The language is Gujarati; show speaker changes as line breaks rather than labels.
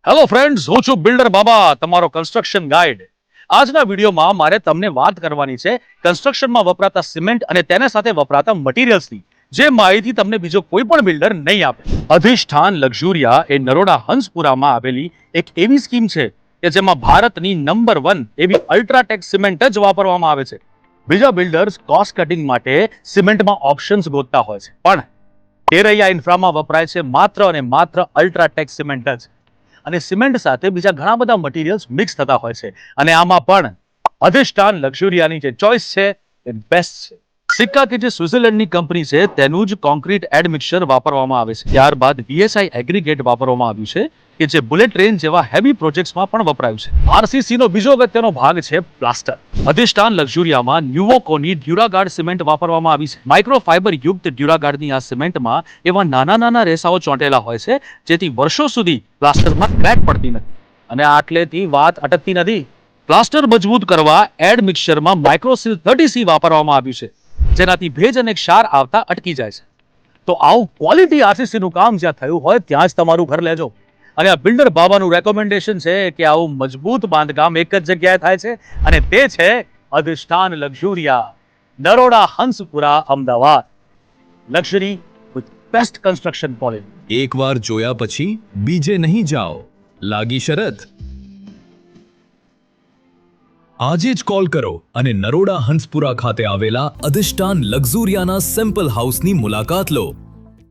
હેલો ફ્રેન્ડ્સ, હું છું બિલ્ડર બાબા, તમારો કન્સ્ટ્રક્શન ગાઈડ. આજના વિડીયોમાં મારે તમને વાત કરવાની છે કન્સ્ટ્રક્શનમાં વપરાતા સિમેન્ટ અને તેના સાથે વપરાતા મટીરિયલ્સની, જે માહિતી તમને બીજો કોઈ પણ બિલ્ડર નહીં આપે. અધિષ્ઠાન લક્ઝુરિયા એ નરોડા હંસપુરામાં આવેલી એક એવી સ્કીમ છે કે જેમાં ભારતની નંબર 1 એવી અલ્ટ્રાટેક સિમેન્ટ જ વાપરવામાં આવે છે. બીજા બિલ્ડર્સ કોસ્ટ કટિંગ માટે સિમેન્ટમાં ઓપ્શન્સ ગોતતા હોય છે, પણ ટેરૈયા ઇન્ફ્રામાં વપરાય છે માત્ર અને માત્ર અલ્ટ્રાટેક સિમેન્ટ જ. અને સિમેન્ટ સાથે બીજા ઘણા બધા મટીરિયલ્સ મિક્સ થતા હોય છે, અને આમાં પણ અધિષ્ઠાન લક્ઝુરિયાની જે ચોઇસ છે એ બેસ્ટ છે. સિક્કા કે જે સ્વિટ્ઝરલેન્ડની કંપની છે તેનું જ કોન્ક્રીટ એડ મિક્સચર વાપરવામાં આવે છે. ત્યારબાદ VSI એગ્રીગેટ વાપરવામાં આવ્યું છે કે જે બુલેટ ટ્રેન જેવા હેવી પ્રોજેક્ટ્સમાં પણ વપરાયું છે. RCC નો બીજો અગત્યનો ભાગ છે પ્લાસ્ટર. અધિષ્ઠાન લક્ઝુરિયામાં ન્યુવોકોની ડ્યુરાગાર્ડ સિમેન્ટ વાપરવામાં આવી છે. માઇક્રોફાઇબર યુક્ત ડ્યુરાગાર્ડની આ સિમેન્ટમાં એવા નાના નાના રેસાઓ ચોંટેલા હોય છે જેથી વર્ષો સુધી પ્લાસ્ટરમાં ક્રેક પડતી નથી. અને આટલેથી વાત અટકતી નથી. પ્લાસ્ટર મજબૂત કરવા એડ મિક્સચરમાં માઇક્રોસીલ 30C વાપરવામાં આવ્યું છે, જેનાથી ભેજ અને ક્ષાર આવતા અટકી જાય છે. તો આવું ક્વોલિટી RCC નું કામ જ્યાં થયું હોય ત્યાં જ તમારું ઘર લેજો. અને આ બિલ્ડર બાબાનું રેકમેન્ડેશન છે કે આવું મજબૂત બાંધકામ એક જ જગ્યાએ થાય છે, અને તે છે Adhishthan Luxuria, Naroda Hanspura, Ahmedabad. Luxury with best construction quality.
એકવાર જોયા પછી બીજે નહીં જાઓ. લાગી શરત? આજે જ કોલ કરો અને નરોડા હંસપુરા ખાતે આવેલા અધિષ્ઠાન લક્ઝુરિયાના સેમ્પલ હાઉસની મુલાકાત લો.